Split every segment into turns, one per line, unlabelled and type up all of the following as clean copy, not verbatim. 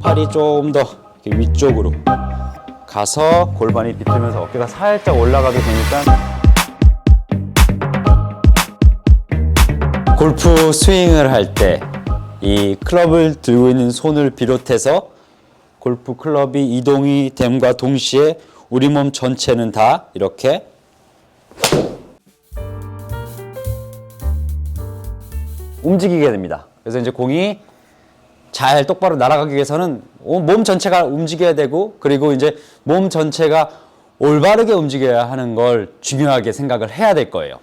팔이 좀 더 위쪽으로 가서 골반이 비틀면서 어깨가 살짝 올라가도 되니까 골프 스윙을 할 때 이 클럽을 들고 있는 손을 비롯해서 골프 클럽이 이동이 됨과 동시에 우리 몸 전체는 다 이렇게 움직이게 됩니다. 그래서 이제 공이 잘 똑바로 날아가기 위해서는 몸 전체가 움직여야 되고, 그리고 이제 몸 전체가 올바르게 움직여야 하는 걸 중요하게 생각을 해야 될 거예요.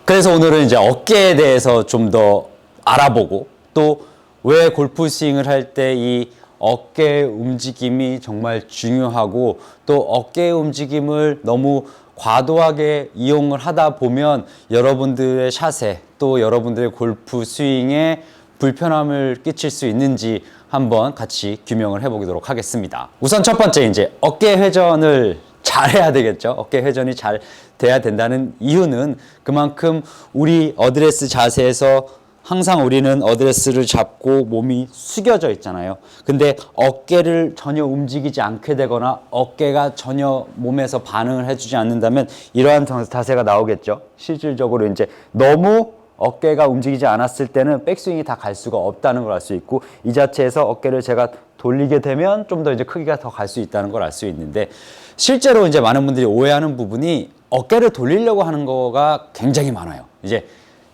그래서 오늘은 이제 어깨에 대해서 좀 더 알아보고, 또 왜 골프 스윙을 할 때 이 어깨 움직임이 정말 중요하고, 또 어깨 움직임을 너무 과도하게 이용을 하다 보면 여러분들의 샷에, 또 여러분들의 골프 스윙에 불편함을 끼칠 수 있는지 한번 같이 규명을 해보도록 하겠습니다. 우선 첫 번째, 이제 어깨 회전을 잘 해야 되겠죠. 어깨 회전이 잘 돼야 된다는 이유는 그만큼 우리 어드레스 자세에서 항상 우리는 어드레스를 잡고 몸이 숙여져 있잖아요. 근데 어깨를 전혀 움직이지 않게 되거나 어깨가 전혀 몸에서 반응을 해주지 않는다면 이러한 자세가 나오겠죠. 실질적으로 이제 너무 어깨가 움직이지 않았을 때는 백스윙이 다 갈 수가 없다는 걸 알 수 있고, 이 자체에서 어깨를 제가 돌리게 되면 좀 더 이제 크기가 더 갈 수 있다는 걸 알 수 있는데, 실제로 이제 많은 분들이 오해하는 부분이 어깨를 돌리려고 하는 거가 굉장히 많아요. 이제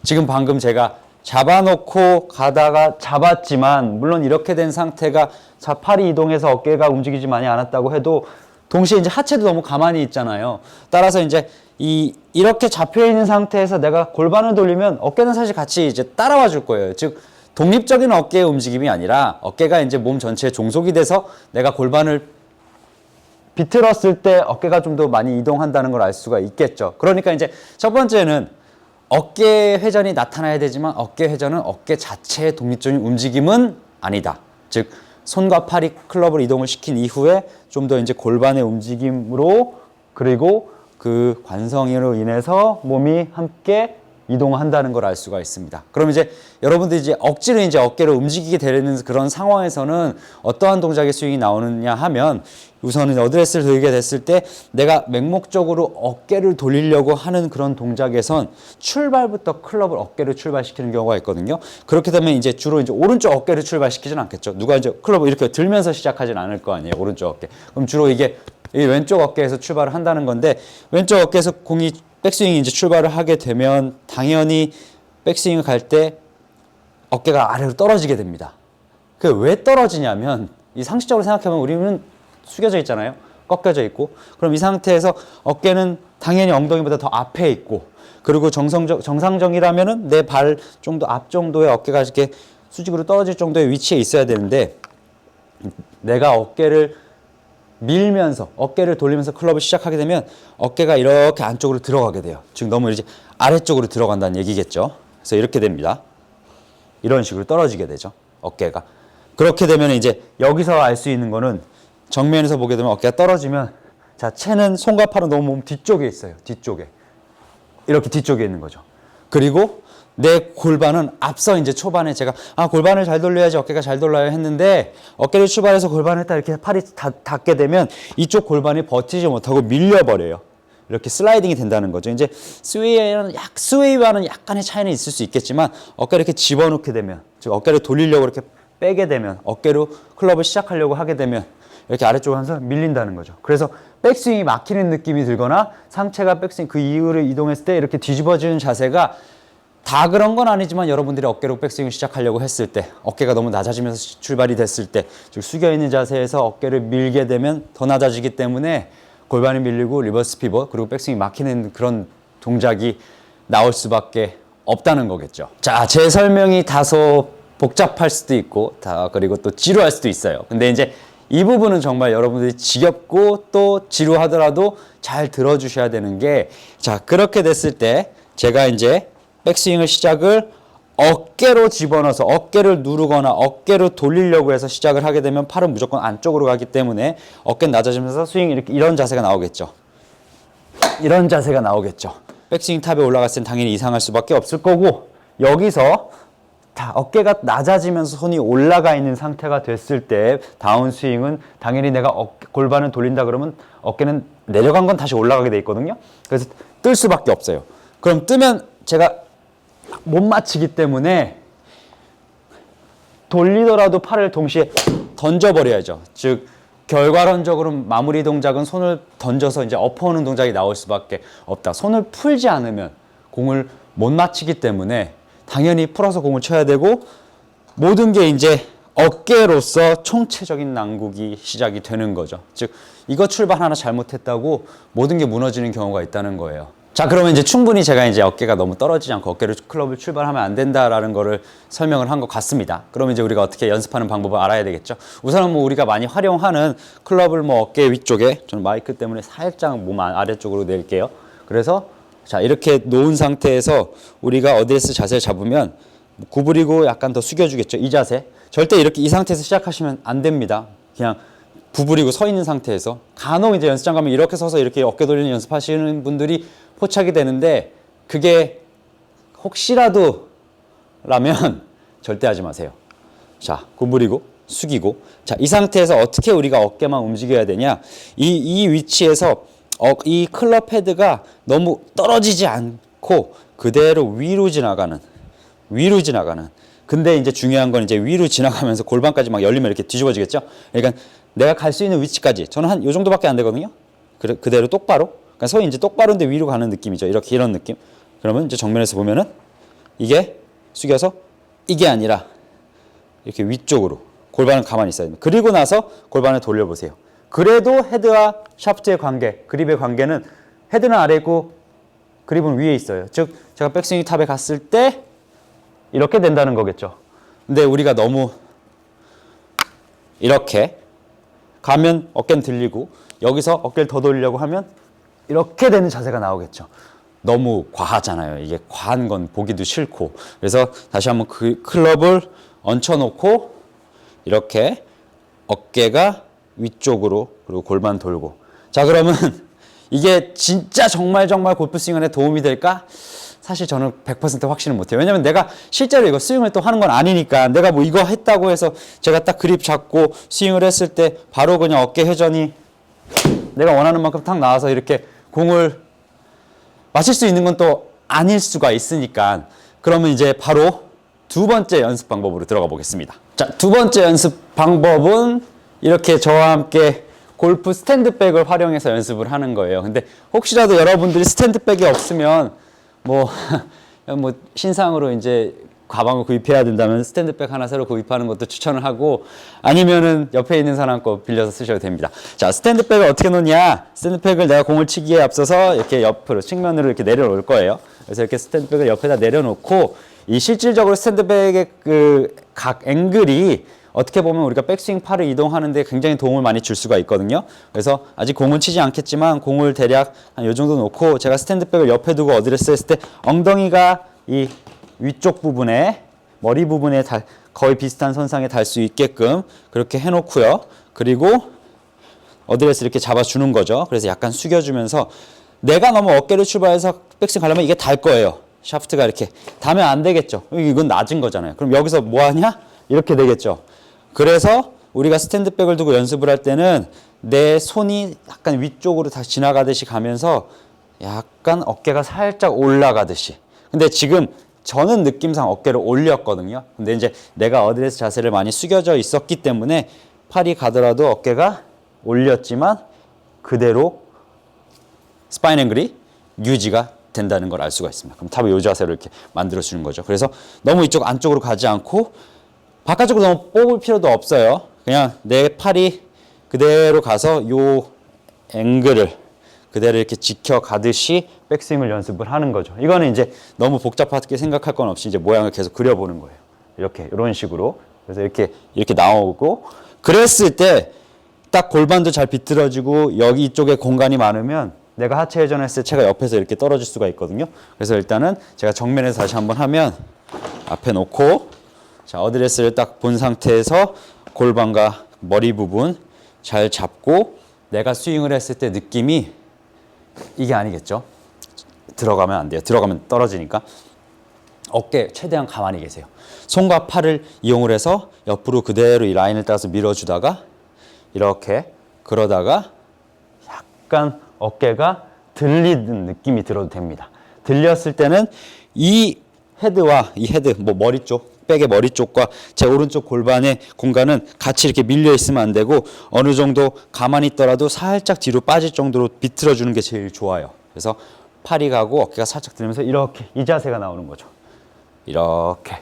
지금 방금 제가 잡아놓고 가다가 잡았지만, 물론 이렇게 된 상태가 팔이 이동해서 어깨가 움직이지 많이 않았다고 해도 동시에 이제 하체도 너무 가만히 있잖아요. 따라서 이제 이렇게 잡혀 있는 상태에서 내가 골반을 돌리면 어깨는 사실 같이 이제 따라와 줄 거예요. 즉 독립적인 어깨의 움직임이 아니라 어깨가 이제 몸 전체에 종속이 돼서 내가 골반을 비틀었을 때 어깨가 좀 더 많이 이동한다는 걸 알 수가 있겠죠. 그러니까 이제 첫 번째는 어깨 회전이 나타나야 되지만 어깨 회전은 어깨 자체의 독립적인 움직임은 아니다. 즉 손과 팔이 클럽을 이동을 시킨 이후에 좀 더 이제 골반의 움직임으로, 그리고 그 관성으로 인해서 몸이 함께 이동한다는 걸 알 수가 있습니다. 그럼 이제 여러분들이 이제 억지로 이제 어깨를 움직이게 되는 그런 상황에서는 어떠한 동작의 스윙이 나오느냐 하면, 우선은 어드레스를 들게 됐을 때 내가 맹목적으로 어깨를 돌리려고 하는 그런 동작에선 출발부터 클럽을 어깨로 출발시키는 경우가 있거든요. 그렇게 되면 이제 주로 이제 오른쪽 어깨를 출발시키진 않겠죠. 누가 이제 클럽을 이렇게 들면서 시작하진 않을 거 아니에요, 오른쪽 어깨. 그럼 주로 이게 이 왼쪽 어깨에서 출발을 한다는 건데, 왼쪽 어깨에서 공이 백스윙이 이제 출발을 하게 되면 당연히 백스윙을 갈 때 어깨가 아래로 떨어지게 됩니다. 그 왜 떨어지냐면, 이 상식적으로 생각해보면 우리는 숙여져 있잖아요. 꺾여져 있고. 그럼 이 상태에서 어깨는 당연히 엉덩이보다 더 앞에 있고, 그리고 정상적이라면은 내 발 정도 앞 정도의 어깨가 이렇게 수직으로 떨어질 정도의 위치에 있어야 되는데, 내가 어깨를 밀면서 어깨를 돌리면서 클럽을 시작하게 되면 어깨가 이렇게 안쪽으로 들어가게 돼요. 즉 너무 이제 아래쪽으로 들어간다는 얘기겠죠. 그래서 이렇게 됩니다. 이런 식으로 떨어지게 되죠, 어깨가. 그렇게 되면 이제 여기서 알 수 있는 거는, 정면에서 보게 되면 어깨가 떨어지면, 자, 채는 손과 팔은 너무 몸 뒤쪽에 있어요. 뒤쪽에. 이렇게 뒤쪽에 있는 거죠. 그리고 내 골반은 앞서 이제 초반에 제가 골반을 잘 돌려야지 어깨가 잘 돌아야 했는데, 어깨를 출발해서 골반을 딱 이렇게 팔이 닿게 되면 이쪽 골반이 버티지 못하고 밀려버려요. 이렇게 슬라이딩이 된다는 거죠. 이제 스웨이와는 약간의 차이는 있을 수 있겠지만, 어깨를 이렇게 집어넣게 되면, 즉 어깨를 돌리려고 이렇게 빼게 되면, 어깨로 클럽을 시작하려고 하게 되면 이렇게 아래쪽으로 하면서 밀린다는 거죠. 그래서 백스윙이 막히는 느낌이 들거나, 상체가 백스윙 그 이후로 이동했을 때 이렇게 뒤집어지는 자세가 다 그런 건 아니지만, 여러분들이 어깨로 백스윙을 시작하려고 했을 때, 어깨가 너무 낮아지면서 출발이 됐을 때, 즉 숙여있는 자세에서 어깨를 밀게 되면 더 낮아지기 때문에 골반이 밀리고 리버스 피벗, 그리고 백스윙이 막히는 그런 동작이 나올 수밖에 없다는 거겠죠. 자, 제 설명이 다소 복잡할 수도 있고, 그리고 또 지루할 수도 있어요. 근데 이제 이 부분은 정말 여러분들이 지겹고 또 지루하더라도 잘 들어주셔야 되는 게, 자, 그렇게 됐을 때 제가 이제 백스윙을 시작을 어깨로 집어넣어서 어깨를 누르거나 어깨로 돌리려고 해서 시작을 하게 되면 팔은 무조건 안쪽으로 가기 때문에 어깨는 낮아지면서 스윙 이런 자세가 나오겠죠. 이런 자세가 나오겠죠. 백스윙 탑에 올라갔을 땐 당연히 이상할 수밖에 없을 거고, 여기서 자, 어깨가 낮아지면서 손이 올라가 있는 상태가 됐을 때 다운스윙은 당연히 내가 골반을 돌린다 그러면 어깨는 내려간 건 다시 올라가게 돼 있거든요. 그래서 뜰 수밖에 없어요. 그럼 뜨면 제가 못 맞히기 때문에 돌리더라도 팔을 동시에 던져버려야죠. 즉 결과론적으로 마무리 동작은 손을 던져서 이제 엎어오는 동작이 나올 수밖에 없다. 손을 풀지 않으면 공을 못 맞히기 때문에 당연히 풀어서 공을 쳐야 되고 모든 게 이제 어깨로서 총체적인 난국이 시작이 되는 거죠. 즉 이거 출발 하나 잘못했다고 모든 게 무너지는 경우가 있다는 거예요. 자, 그러면 이제 충분히 제가 이제 어깨가 너무 떨어지지 않고 어깨로 클럽을 출발하면 안 된다라는 거를 설명을 한 것 같습니다. 그러면 이제 우리가 어떻게 연습하는 방법을 알아야 되겠죠. 우선은 뭐 우리가 많이 활용하는 클럽을 뭐 어깨 위쪽에, 저는 마이크 때문에 살짝 몸 아래쪽으로 낼게요. 그래서 자, 이렇게 놓은 상태에서 우리가 어드레스 자세를 잡으면 구부리고 약간 더 숙여주겠죠. 이 자세. 절대 이렇게 이 상태에서 시작하시면 안 됩니다. 그냥 구부리고 서 있는 상태에서. 간혹 이제 연습장 가면 이렇게 서서 이렇게 어깨 돌리는 연습하시는 분들이 포착이 되는데 그게 혹시라도 라면 절대 하지 마세요. 자, 구부리고 숙이고. 자, 이 상태에서 어떻게 우리가 어깨만 움직여야 되냐? 이 위치에서 이 클럽 헤드가 너무 떨어지지 않고 그대로 위로 지나가는. 근데 이제 중요한 건 이제 위로 지나가면서 골반까지 막 열리면 이렇게 뒤집어지겠죠? 그러니까 내가 갈 수 있는 위치까지 저는 한 요 정도밖에 안 되거든요. 그대로 똑바로. 그러니까 소위 이제 똑바로인데 위로 가는 느낌이죠. 이렇게 이런 느낌. 그러면 이제 정면에서 보면은 이게 숙여서 이게 아니라 이렇게 위쪽으로 골반은 가만히 있어야 됩니다. 그리고 나서 골반을 돌려보세요. 그래도 헤드와 샤프트의 관계, 그립의 관계는 헤드는 아래 있고 그립은 위에 있어요. 즉 제가 백스윙 탑에 갔을 때 이렇게 된다는 거겠죠. 근데 우리가 너무 이렇게 가면 어깨는 들리고 여기서 어깨를 더 돌리려고 하면 이렇게 되는 자세가 나오겠죠. 너무 과하잖아요. 이게 과한 건 보기도 싫고. 그래서 다시 한번 그 클럽을 얹혀놓고 이렇게 어깨가 위쪽으로 그리고 골반 돌고. 자, 그러면 이게 진짜 정말 골프 스윙에 도움이 될까? 사실 저는 100% 확신은 못해요. 왜냐면 내가 실제로 이거 스윙을 또 하는 건 아니니까 내가 뭐 이거 했다고 해서 제가 딱 그립 잡고 스윙을 했을 때 바로 그냥 어깨 회전이 내가 원하는 만큼 탁 나와서 이렇게 공을 맞힐 수 있는 건 또 아닐 수가 있으니까 그러면 이제 바로 두 번째 연습 방법으로 들어가 보겠습니다. 자, 두 번째 연습 방법은 이렇게 저와 함께 골프 스탠드백을 활용해서 연습을 하는 거예요. 근데 혹시라도 여러분들이 스탠드백이 없으면 뭐 신상으로 이제 가방을 구입해야 된다면 스탠드백 하나 새로 구입하는 것도 추천을 하고 아니면은 옆에 있는 사람 거 빌려서 쓰셔도 됩니다. 자, 스탠드백을 어떻게 놓냐? 스탠드백을 내가 공을 치기에 앞서서 이렇게 옆으로 측면으로 이렇게 내려놓을 거예요. 그래서 이렇게 스탠드백을 옆에다 내려놓고 이 실질적으로 스탠드백의 그 각 앵글이 어떻게 보면 우리가 백스윙 팔을 이동하는데 굉장히 도움을 많이 줄 수가 있거든요. 그래서 아직 공은 치지 않겠지만 공을 대략 한 요 정도 놓고 제가 스탠드백을 옆에 두고 어드레스 했을 때 엉덩이가 이 위쪽 부분에 머리 부분에 거의 비슷한 선상에 달 수 있게끔 그렇게 해놓고요. 그리고 어드레스 이렇게 잡아주는 거죠. 그래서 약간 숙여주면서 내가 너무 어깨로 출발해서 백스윙 가려면 이게 달 거예요. 샤프트가 이렇게 닿으면 안 되겠죠. 이건 낮은 거잖아요. 그럼 여기서 뭐 하냐? 이렇게 되겠죠. 그래서 우리가 스탠드백을 두고 연습을 할 때는 내 손이 약간 위쪽으로 다시 지나가듯이 가면서 약간 어깨가 살짝 올라가듯이. 근데 지금 저는 느낌상 어깨를 올렸거든요. 근데 이제 내가 어드레스 자세를 많이 숙여져 있었기 때문에 팔이 가더라도 어깨가 올렸지만 그대로 스파인 앵글이 유지가 된다는 걸 알 수가 있습니다. 그럼 탑을 이 자세로 이렇게 만들어 주는 거죠. 그래서 너무 이쪽 안쪽으로 가지 않고 바깥쪽으로 너무 뽑을 필요도 없어요. 그냥 내 팔이 그대로 가서 요 앵글을 그대로 이렇게 지켜가듯이 백스윙을 연습을 하는 거죠. 이거는 이제 너무 복잡하게 생각할 건 없이 이제 모양을 계속 그려보는 거예요. 이렇게 이런 식으로. 그래서 이렇게 나오고 그랬을 때 딱 골반도 잘 비틀어지고 여기 이쪽에 공간이 많으면 내가 하체 회전했을 때 체가 옆에서 이렇게 떨어질 수가 있거든요. 그래서 일단은 제가 정면에서 다시 한번 하면 앞에 놓고 자, 어드레스를 딱 본 상태에서 골반과 머리 부분 잘 잡고 내가 스윙을 했을 때 느낌이 이게 아니겠죠. 들어가면 안 돼요. 들어가면 떨어지니까. 어깨 최대한 가만히 계세요. 손과 팔을 이용을 해서 옆으로 그대로 이 라인을 따라서 밀어주다가 이렇게 그러다가 약간 어깨가 들리는 느낌이 들어도 됩니다. 들렸을 때는 이 헤드와 이 헤드, 뭐 머리 쪽, 백의 머리 쪽과 제 오른쪽 골반의 공간은 같이 이렇게 밀려 있으면 안 되고 어느 정도 가만히 있더라도 살짝 뒤로 빠질 정도로 비틀어 주는 게 제일 좋아요. 그래서 팔이 가고 어깨가 살짝 들면서 이렇게 이 자세가 나오는 거죠. 이렇게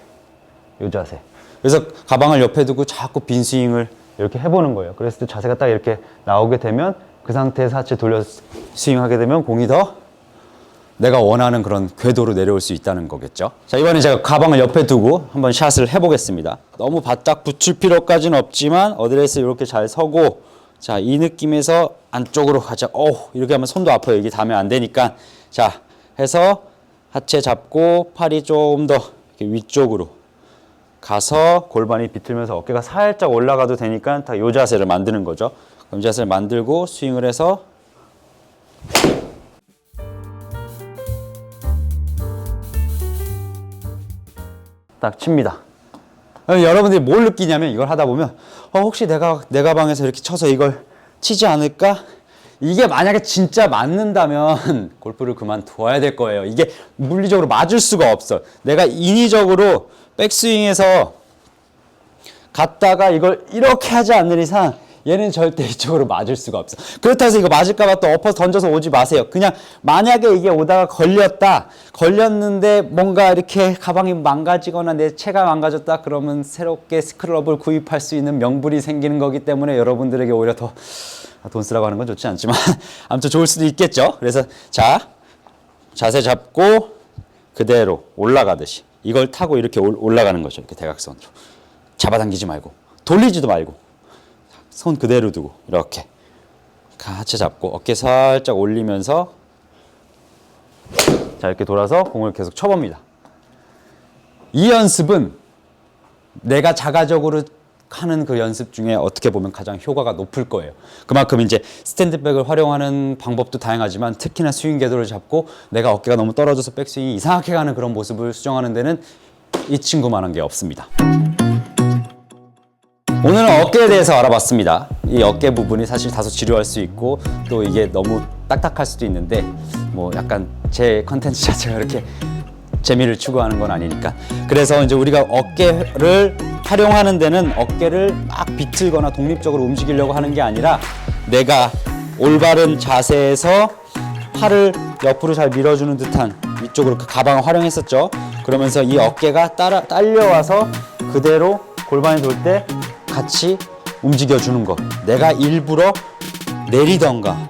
이 자세. 그래서 가방을 옆에 두고 자꾸 빈 스윙을 이렇게 해보는 거예요. 그랬을 때 자세가 딱 이렇게 나오게 되면 그 상태에서 하체 돌려 스윙하게 되면 공이 더 내가 원하는 그런 궤도로 내려올 수 있다는 거겠죠. 자, 이번에 제가 가방을 옆에 두고 한번 샷을 해보겠습니다. 너무 바짝 붙일 필요까지는 없지만 어드레스 이렇게 잘 서고, 자, 이 느낌에서 안쪽으로 가자. 이렇게 하면 손도 아파요. 이게 닿으면 안 되니까. 자, 해서 하체 잡고 팔이 좀 더 위쪽으로 가서 골반이 비틀면서 어깨가 살짝 올라가도 되니까 다 이 자세를 만드는 거죠. 그럼 이 자세를 만들고 스윙을 해서 딱 칩니다. 여러분들이 뭘 느끼냐면 이걸 하다 보면 혹시 내가 내 가방에서 이렇게 쳐서 이걸 치지 않을까? 이게 만약에 진짜 맞는다면 골프를 그만둬야 될 거예요. 이게 물리적으로 맞을 수가 없어. 내가 인위적으로 백스윙에서 갔다가 이걸 이렇게 하지 않는 이상 얘는 절대 이쪽으로 맞을 수가 없어. 그렇다고 해서 이거 맞을까봐 또 엎어서 던져서 오지 마세요. 그냥 만약에 이게 오다가 걸렸는데 뭔가 이렇게 가방이 망가지거나 내 채가 망가졌다 그러면 새롭게 스크럽을 구입할 수 있는 명분이 생기는 거기 때문에 여러분들에게 오히려 더 돈 쓰라고 하는 건 좋지 않지만 아무튼 좋을 수도 있겠죠. 그래서 자, 자세 잡고 그대로 올라가듯이 이걸 타고 이렇게 올라가는 거죠. 이렇게 대각선으로 잡아당기지 말고 돌리지도 말고 손 그대로 두고 이렇게 하체 잡고 어깨 살짝 올리면서 자, 이렇게 돌아서 공을 계속 쳐봅니다. 이 연습은 내가 자가적으로 하는 그 연습 중에 어떻게 보면 가장 효과가 높을 거예요. 그만큼 이제 스탠드백을 활용하는 방법도 다양하지만 특히나 스윙 궤도를 잡고 내가 어깨가 너무 떨어져서 백스윙이 이상하게 가는 그런 모습을 수정하는 데는 이 친구만한 게 없습니다. 오늘은 어깨에 대해서 알아봤습니다. 이 어깨 부분이 사실 다소 지루할 수 있고 또 이게 너무 딱딱할 수도 있는데 뭐 약간 제 컨텐츠 자체가 이렇게 재미를 추구하는 건 아니니까. 그래서 이제 우리가 어깨를 활용하는 데는 어깨를 막 비틀거나 독립적으로 움직이려고 하는 게 아니라 내가 올바른 자세에서 팔을 옆으로 잘 밀어주는 듯한 위쪽으로 그 가방을 활용했었죠. 그러면서 이 어깨가 딸려와서 그대로 골반이 돌 때 같이 움직여주는 거. 내가 일부러 내리던가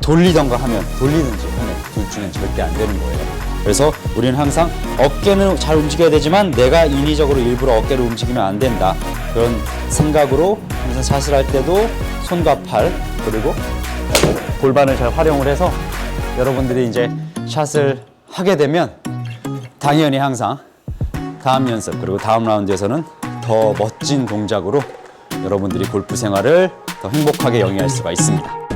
돌리던가 하면 돌리든지 하면 둘 중엔 절대 안 되는 거예요. 그래서 우리는 항상 어깨는 잘 움직여야 되지만 내가 인위적으로 일부러 어깨를 움직이면 안 된다. 그런 생각으로 항상 샷을 할 때도 손과 팔 그리고 골반을 잘 활용을 해서 여러분들이 이제 샷을 하게 되면 당연히 항상 다음 연습 그리고 다음 라운드에서는 더 멋진 동작으로 여러분들이 골프 생활을 더 행복하게 영위할 수가 있습니다.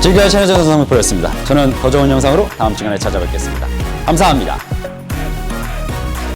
지금까지 최현정 선수 프로였습니다. 저는 더 좋은 영상으로 다음 시간에 찾아뵙겠습니다. 감사합니다.